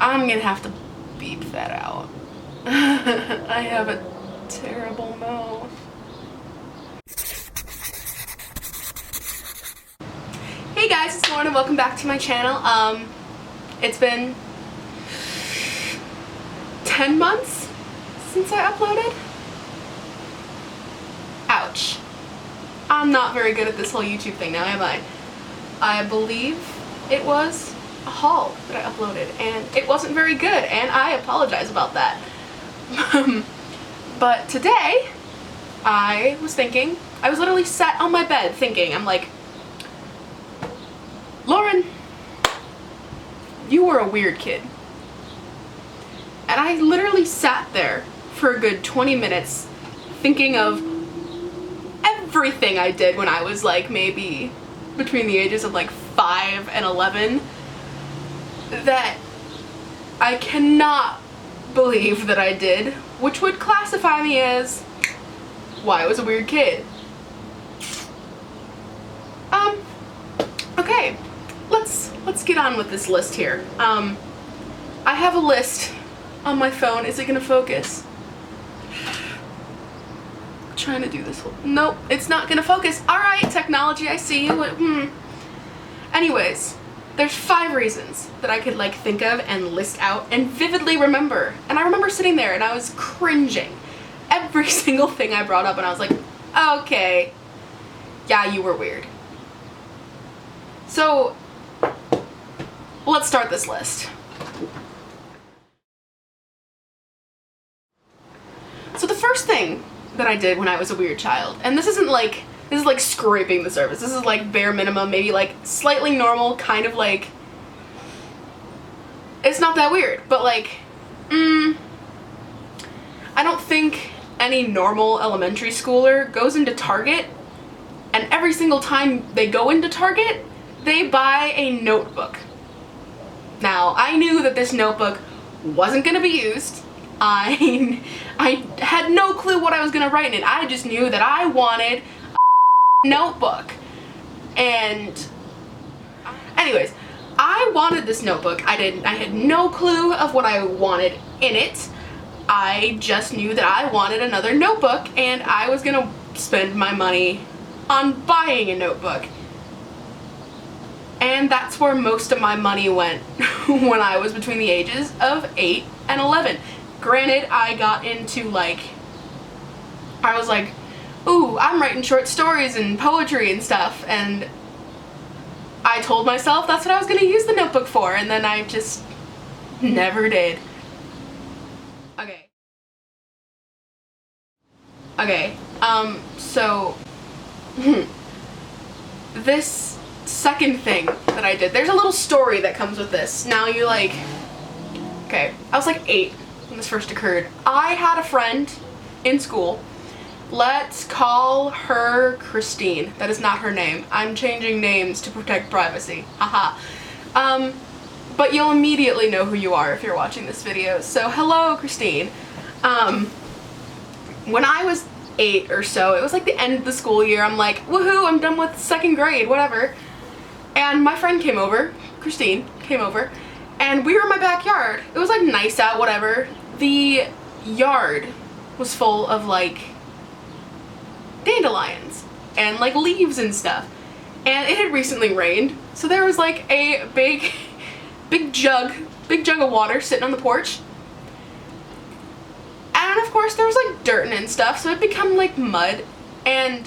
I'm gonna have to beep that out. I have a terrible mouth. Hey guys, it's Lauren and welcome back to my channel. It's been 10 months since I uploaded. Ouch. I'm not very good at this whole YouTube thing now, am I? I believe it was a haul that I uploaded and it wasn't very good, and I apologize about that. But today I was thinking, I was literally sat on my bed thinking, I'm like, Lauren, you were a weird kid. And I literally sat there for a good 20 minutes thinking of everything I did when I was like maybe between the ages of like 5 and 11 that I cannot believe that I did, which would classify me as why I was a weird kid. Okay, let's get on with this list here. I have a list on my phone. Is it gonna focus? I'm trying to do this whole, nope, it's not gonna focus. Alright, technology, I see you. Anyways, there's 5 reasons that I could like think of and list out and vividly remember. And I remember sitting there and I was cringing. Every single thing I brought up and I was like, okay, yeah, you were weird. So, let's start this list. So the first thing that I did when I was a weird child, and this isn't like, this is like scraping the surface, this is like bare minimum, maybe like slightly normal, kind of like, it's not that weird, but like, I don't think any normal elementary schooler goes into Target and every single time they go into Target, they buy a notebook. Now, I knew that this notebook wasn't gonna be used. I had no clue what I was gonna write in it. I just knew that I wanted a notebook. And anyways, I wanted this notebook. I had no clue of what I wanted in it. I just knew that I wanted another notebook and I was gonna spend my money on buying a notebook. And that's where most of my money went when I was between the ages of 8 and 11. Granted, I got into like, I was like, ooh, I'm writing short stories and poetry and stuff, and I told myself that's what I was going to use the notebook for, and then I just never did. Okay, so, this second thing that I did, there's a little story that comes with this. Now you're like, okay, I was like 8 when this first occurred. I had a friend in school. Let's call her Christine. That is not her name. I'm changing names to protect privacy. Haha. But you'll immediately know who you are if you're watching this video. So hello, Christine. When I was 8 or so, it was like the end of the school year. I'm like, woohoo, I'm done with 2nd grade, whatever. And my friend came over, Christine came over, and we were in my backyard. It was like nice out, whatever. The yard was full of like dandelions and like leaves and stuff. And it had recently rained, so there was like a big jug of water sitting on the porch. And of course there was like dirt and stuff, so it became like mud, and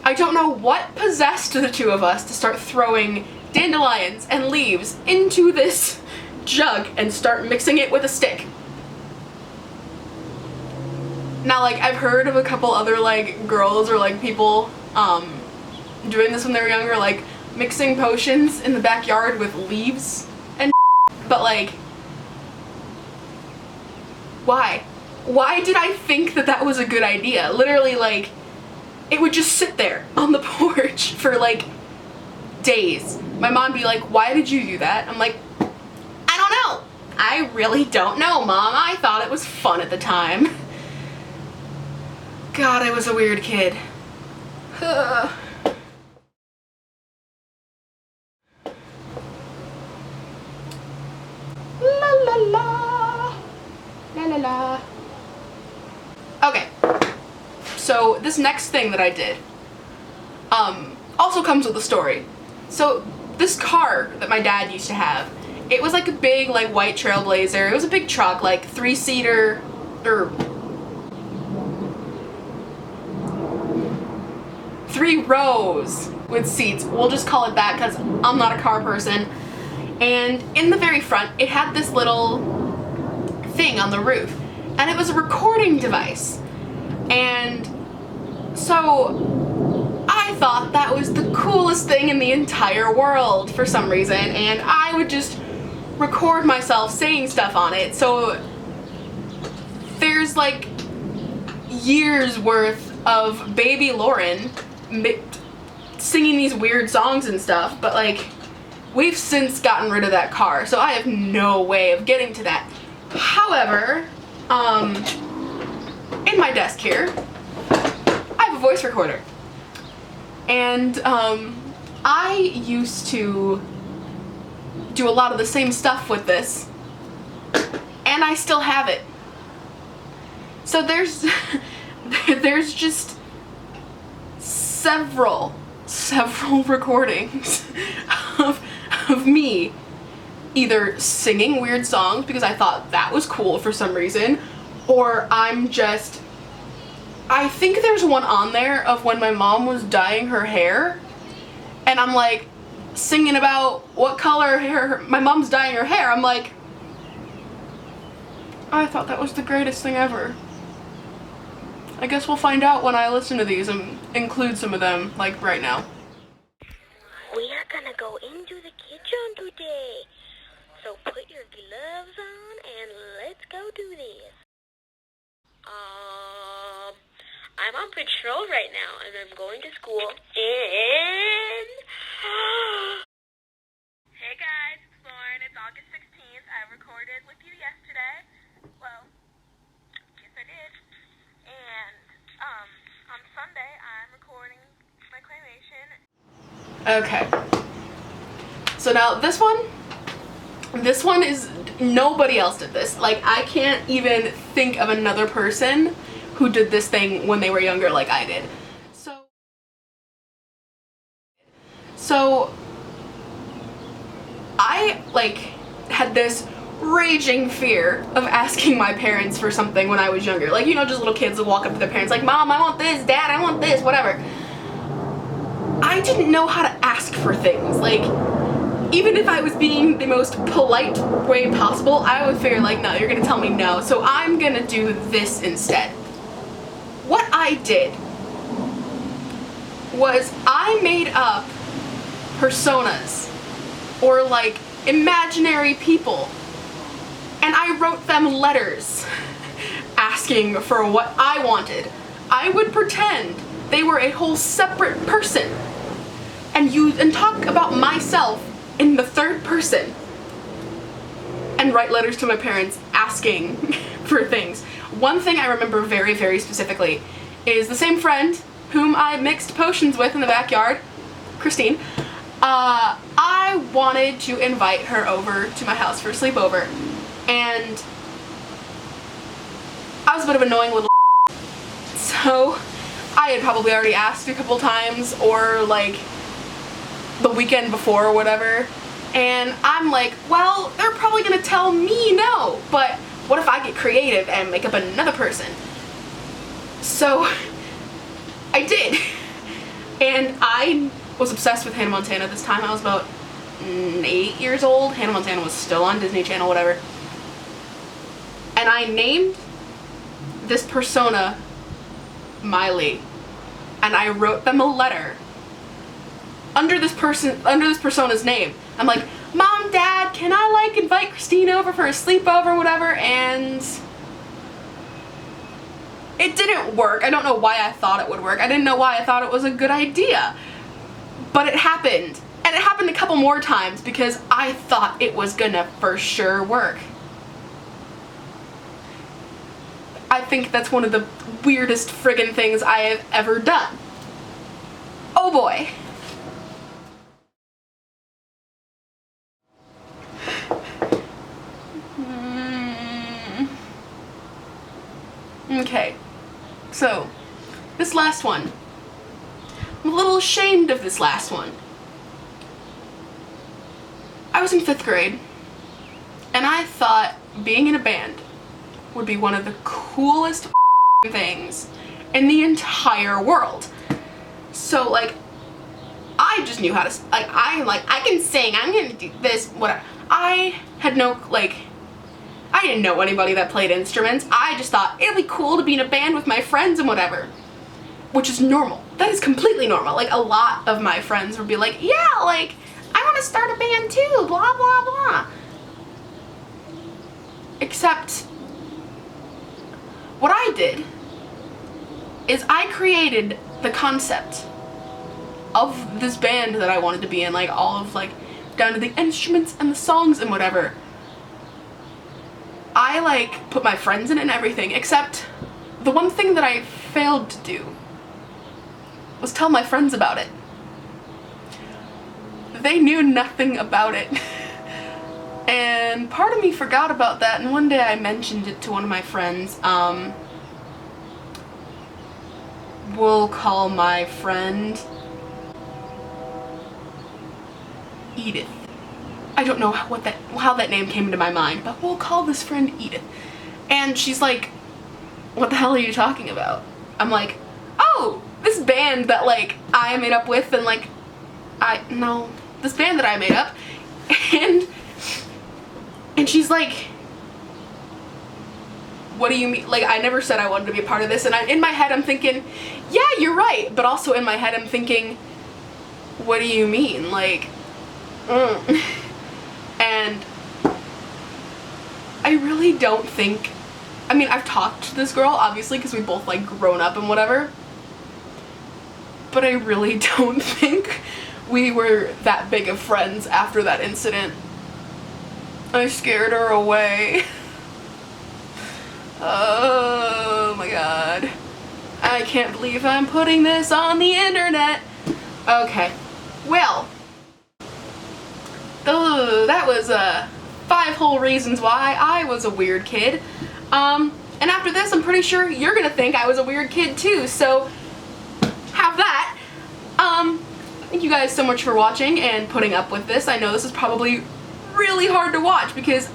I don't know what possessed the two of us to start throwing dandelions and leaves into this jug and start mixing it with a stick. Now, like, I've heard of a couple other like girls or like people doing this when they were younger, like mixing potions in the backyard with leaves and but like, why? Why did I think that that was a good idea? Literally, like, it would just sit there on the porch for like days. My mom would be like, why did you do that? I'm like, I don't know. I really don't know, Mom. I thought it was fun at the time. God, I was a weird kid. La la. Okay, so this next thing that I did also comes with a story. So this car that my dad used to have, it was like a big like white Trailblazer. It was a big truck, like 3-seater or 3 rows with seats. We'll just call it that because I'm not a car person. And in the very front, it had this little thing on the roof, and it was a recording device. And so I thought that was the coolest thing in the entire world for some reason, and I would just record myself saying stuff on it. So there's like years worth of baby Lauren singing these weird songs and stuff, but like we've since gotten rid of that car, so I have no way of getting to that. However, in my desk here, I have a voice recorder. And I used to do a lot of the same stuff with this, and I still have it. So there's there's just several recordings of me either singing weird songs because I thought that was cool for some reason, or I think there's one on there of when my mom was dyeing her hair, and I'm like singing about what color hair my mom's dyeing her hair. I'm like, I thought that was the greatest thing ever. I guess we'll find out when I listen to these and include some of them, like right now. We are gonna go into the kitchen today, so put your gloves on and let's go do this. I'm on patrol right now, and I'm going to school, and... Hey guys, it's Lauren. It's August 16th. I recorded with you yesterday. Well, yes I did. And, on Sunday, I'm recording my claymation. Okay. So now this one is, nobody else did this. Like, I can't even think of another person who did this thing when they were younger like I did. So I like had this raging fear of asking my parents for something when I was younger. Like, you know, just little kids would walk up to their parents like, Mom, I want this, Dad, I want this, whatever. I didn't know how to ask for things. Like, even if I was being the most polite way possible, I would figure like, no, you're gonna tell me no, so I'm gonna do this instead. What I did was I made up personas or like imaginary people, and I wrote them letters asking for what I wanted. I would pretend they were a whole separate person and talk about myself in the third person and write letters to my parents asking for things. One thing I remember very, very specifically is the same friend whom I mixed potions with in the backyard, Christine. I wanted to invite her over to my house for a sleepover, and I was a bit of an annoying little so I had probably already asked a couple times, or like the weekend before or whatever, and I'm like, well, they're probably gonna tell me no, but what if I get creative and make up another person? So I did, and I was obsessed with Hannah Montana at this time. I was about 8 years old. Hannah Montana was still on Disney Channel, whatever, and I named this persona Miley, and I wrote them a letter under this persona's name. I'm like, Mom, Dad, can I like invite Christine over for a sleepover or whatever? And it didn't work. I don't know why I thought it would work. I didn't know why I thought it was a good idea, but it happened, and it happened a couple more times because I thought it was gonna for sure work. I think that's one of the weirdest friggin' things I have ever done. Oh boy. Okay, so this last one, I'm a little ashamed of this last one. I was in 5th grade, and I thought being in a band would be one of the coolest things in the entire world. So like, I just knew how to, I can sing, I'm gonna do this, whatever. I had no, like, I didn't know anybody that played instruments. I just thought it'd be cool to be in a band with my friends and whatever. Which is normal. That is completely normal. Like, a lot of my friends would be like, yeah, like, I want to start a band too, blah, blah, blah. Except, what I did is I created the concept of this band that I wanted to be in, like, all of, like, down to the instruments and the songs and whatever. I, like, put my friends in it and everything, except the one thing that I failed to do was tell my friends about it. They knew nothing about it. And part of me forgot about that, and one day I mentioned it to one of my friends. We'll call my friend Edith. I don't know how that name came into my mind, but we'll call this friend Edith. And she's like, what the hell are you talking about? I'm like, oh, this band that, like, I made up with, and, like, this band that I made up. And she's like, what do you mean? Like, I never said I wanted to be a part of this. And in my head I'm thinking, yeah, you're right. But also in my head I'm thinking, what do you mean? Like, And I really don't think, I mean, I've talked to this girl, obviously, because we both, like, grown up and whatever, but I really don't think we were that big of friends after that incident. I scared her away. Oh my god. I can't believe I'm putting this on the internet. Okay, well, that was 5 whole reasons why I was a weird kid. And after this, I'm pretty sure you're gonna think I was a weird kid too, so have that. Thank you guys so much for watching and putting up with this. I know this is probably really hard to watch because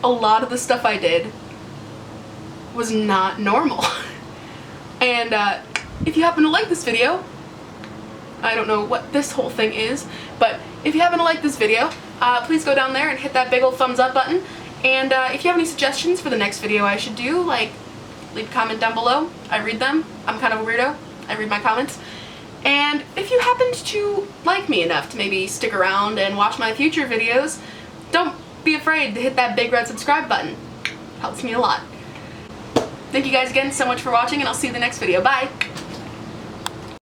a lot of the stuff I did was not normal. And if you happen to like this video, I don't know what this whole thing is, but if you happen to like this video, please go down there and hit that big old thumbs up button. And if you have any suggestions for the next video I should do, like, leave a comment down below. I read them. I'm kind of a weirdo. I read my comments. And if you happened to like me enough to maybe stick around and watch my future videos, don't be afraid to hit that big red subscribe button. Helps me a lot. Thank you guys again so much for watching, and I'll see you in the next video. Bye!